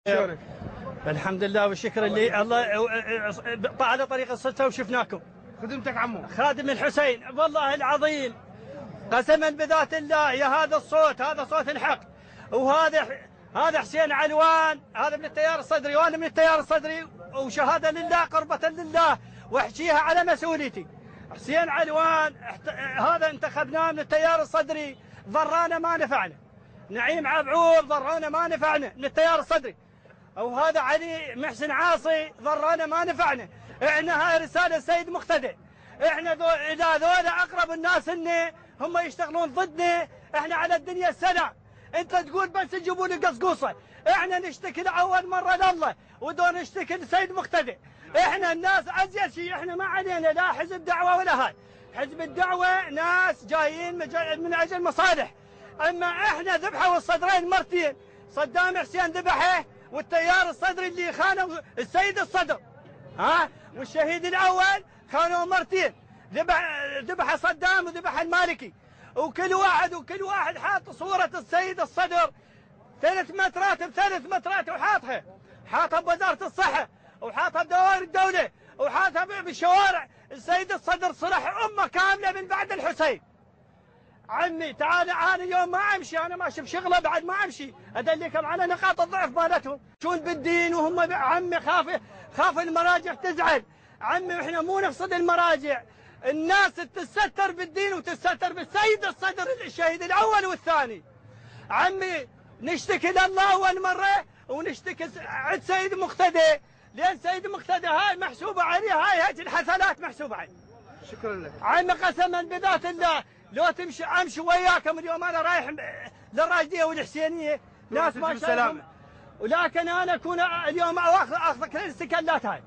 شلونك؟ الحمد لله والشكر اللي الله على طريق الصدفة وشفناكم. خدمتك عمو. خادم الحسين والله العظيم قسما بذات الله يا هذا الصوت، هذا صوت الحق. هذا حسين علوان، هذا من التيار الصدري وانا من التيار الصدري، وشهاده لله قربة لله واحكيها على مسؤوليتي. حسين علوان هذا انتخبناه من التيار الصدري، ضرانا ما نفعنا. نعيم عبعوب ضرانا ما نفعنا من التيار الصدري. او هذا علي محسن عاصي ضرانا ما نفعنا. احنا هاي رساله السيد مقتدى، احنا اذا ذولا اقرب الناس لنا هم يشتغلون ضدنا، احنا على الدنيا السلام. انت تقول بس تجيبوا لي قصقوصه، احنا نشتكي لاول مره لله ودون نشتكي للسيد مقتدى. احنا الناس ازيد شيء، احنا ما علينا لا حزب دعوه ولا هاي. حزب الدعوه ناس جايين من اجل مصالح، اما احنا ذبحوا الصدرين مرتين. صدام حسين ذبحه، والتيار الصدري اللي خانوا السيد الصدر والشهيد الاول خانوا مرتين. ذبح صدام وذبح المالكي، وكل واحد حاط صوره السيد الصدر 3 مترات ب3 مترات، حاطها بوزاره الصحه، وحاطها بدوائر الدوله، وحاطها بالشوارع. السيد الصدر صلح امه كامله من بعد الحسين. عمي تعال، انا اليوم ما امشي، انا ماشي بشغله بعد ما امشي، ادلكم على نقاط الضعف مالتهم. شون بالدين وهم عمي خاف المراجع تزعل. عمي احنا مو نقصد المراجع، الناس تتستر بالدين وتتستر بالسيد الصدر الشهيد الاول والثاني. عمي نشتكي لله اول مره ونشتكي عند سيد مقتدى، لان سيد مقتدى هاي محسوبه عليه، هاي الحسنات محسوبه عليه. شكرا لك عمي قسما بذات الله لو امشي وياكم اليوم، انا رايح للراشديه والحسينيه ناس ما شاء، ولكن انا اكون اليوم اخذك للسكلات هاي،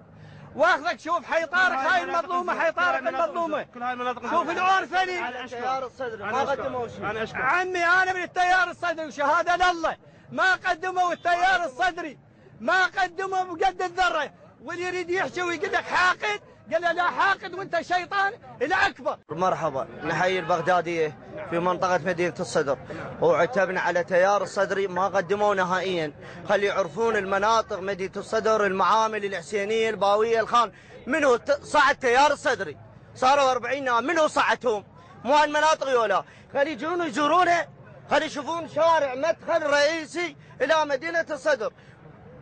واخذك شوف حيطارق هاي المظلومه، حيطارق المظلومه، كل هاي المناطق شوف العرفلي. انا التيار الصدري ما قدموا شيء. انا اشكر عمي انا من التيار الصدري وشهاده لله ما قدموا، التيار الصدري ما قدموا بقد الذره. واللي يريد يحكي ويقول لك حاقد، قال له لا حاقد وانت شيطان الى اكبر. مرحبا، نحيي البغداديه في منطقه مدينه الصدر، وعتبنا على تيار الصدري ما قدموا نهائيا. خلي يعرفون المناطق مدينه الصدر، المعامل الحسينيه الباويه الخان، منو صعد تيار الصدري؟ صاروا 40 نائب، منو صعدهم؟ مو هالمناطق يولا. خلي يجون يزورونه، خلي يشوفون شارع مدخل رئيسي الى مدينه الصدر،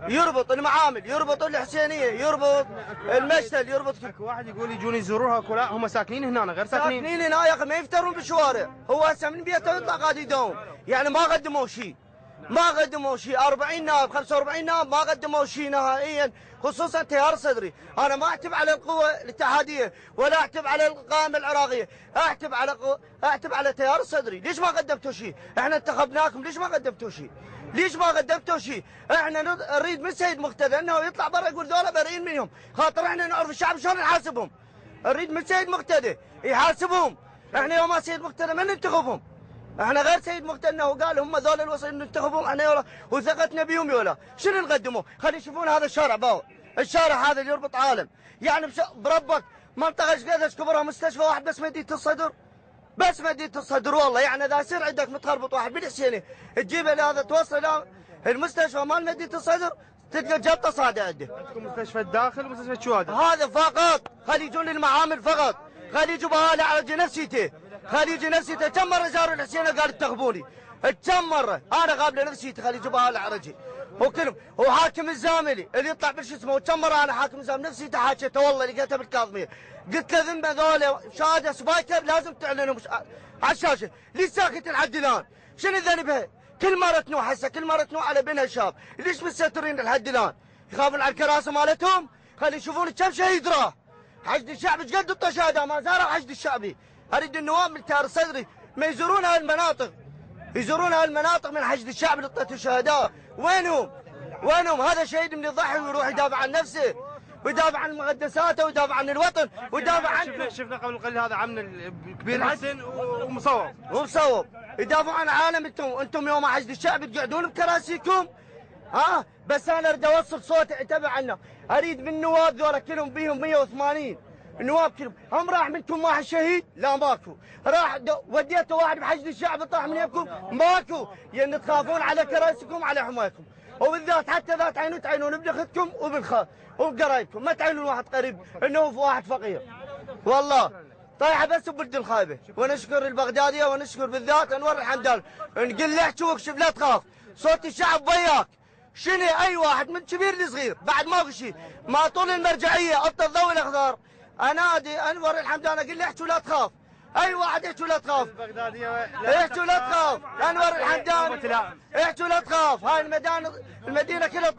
يربط المعامل، يربط الحسينيه، يربط المشتل، يربط. اكو واحد يقول يجون يزوروها، اكو لا هم ساكنين هنا غير ساكنين هنا يا اخي، ما يفترون بالشوارع. هو هسه من بيته يطلع قاعد يداوم، يعني ما قدموا شيء، ما قدموا شيء. 40 نائب 45 نائب ما قدموا شيء نهائيا، خصوصا تيار صدري. انا ما اعتب على القوى الاتحاديه ولا اعتب على القائمه العراقيه، اعتب على تيار الصدري. ليش ما قدمتوا شيء؟ احنا انتخبناكم، ليش ما قدمتوا شيء؟ ليش ما قدمتوا شيء؟ احنا نريد من سيد مقتدى انه يطلع برا يقول ذولا بريئين منهم، خاطر احنا نعرف الشعب شلون نحاسبهم. نريد من سيد مقتدى يحاسبهم. احنا يوم سيد مقتدى ما ننتخبهم، احنا غير سيد مقتدى انه قال هم ذولا الوصيين ننتخبهم احنا يولا، وثقتنا بهم يولا. شنو نقدمه؟ خلي يشوفون هذا الشارع الشارع هذا اللي يربط عالم، يعني بربك منطقه ايش قديش كبرها مستشفى واحد بس مدينه الصدر، بس مدينه الصدر والله. يعني اذا يصير عندك متخربط واحد بالحسينيه تجيبه لهذا توصل الى المستشفى مال مدينه الصدر تلقى جبطه صاده عنده. عندكم مستشفى الداخل ومستشفى الشهداء. هذا فقط، خلي يجون للمعامل فقط، خلي يجوا بهالي على نفسيته، خلي يجي نفسيته. كم مره زاروا الحسينيه قال انتخبوني، كم مره انا قابله نفسيته، خلي يجوا بهالي على رجلي. وكلهم وحاكم الزاملي اللي يطلع بالشو اسمه، كم مره انا حاكم الزاملي نفسيته حاكيته والله، لقيتها بالكاظميه. قلت له ذنبه ذولا شهاده سبايكر لازم تعلنهم على الشاشه. ليش ساكت لحد الان؟ شنو ذنبها؟ كل مره تنوح هسه، كل مره تنوح على بنها شاب، ليش مستترين لحد الان؟ يخافون على الكراسي مالتهم؟ خلي يشوفون كم شهيد راح. حشد الشعب ايش قد انطى شهداء ما زاروا حشد الشعبي. اريد النواب من التيار الصدري ما يزورون هالمناطق، يزورون هالمناطق من حشد الشعب اللي انطته شهداء. وينهم؟ وينهم؟ هذا شهيد من يضحي ويروح يدافع عن نفسه، ويدافع عن مقدساته، ويدافع عن الوطن، ويدافع عن شفنا قبل قليل هذا عمنا الكبير حسن ومصوب يدافعوا عن عالم. انتم يوم حشد الشعب تقعدون بكراسيكم. بس انا اريد اوصل صوتي، اتبع عنه. اريد من النواب ذولا كلهم بيهم 180 النواب كلهم. هم راح منكم واحد شهيد؟ لا ماكو. راح وديتوا واحد بحشد الشعب طاح من يمكم؟ ماكو. يعني تخافون على كراسيكم على حمايكم. وبالذات حتى لا تعينون ابن اختكم وبقرايبكم، ما تعينون واحد قريب انه في واحد فقير. والله طايحه بس ببلد الخايبه. ونشكر البغداديه ونشكر بالذات انور الحمدان، نقول له احكي واكشف لا تخاف، صوت الشعب وياك. شنو اي واحد من كبير لصغير بعد ما في شيء، ما طول المرجعيه ابطل ضوء الاخضر انادي انور الحمدان اقول له احكي ولا تخاف. اي واحد يحكي ولا تخاف، احكي ولا تخاف. انور الحمدان احكي ولا تخاف. هاي المدينه كلها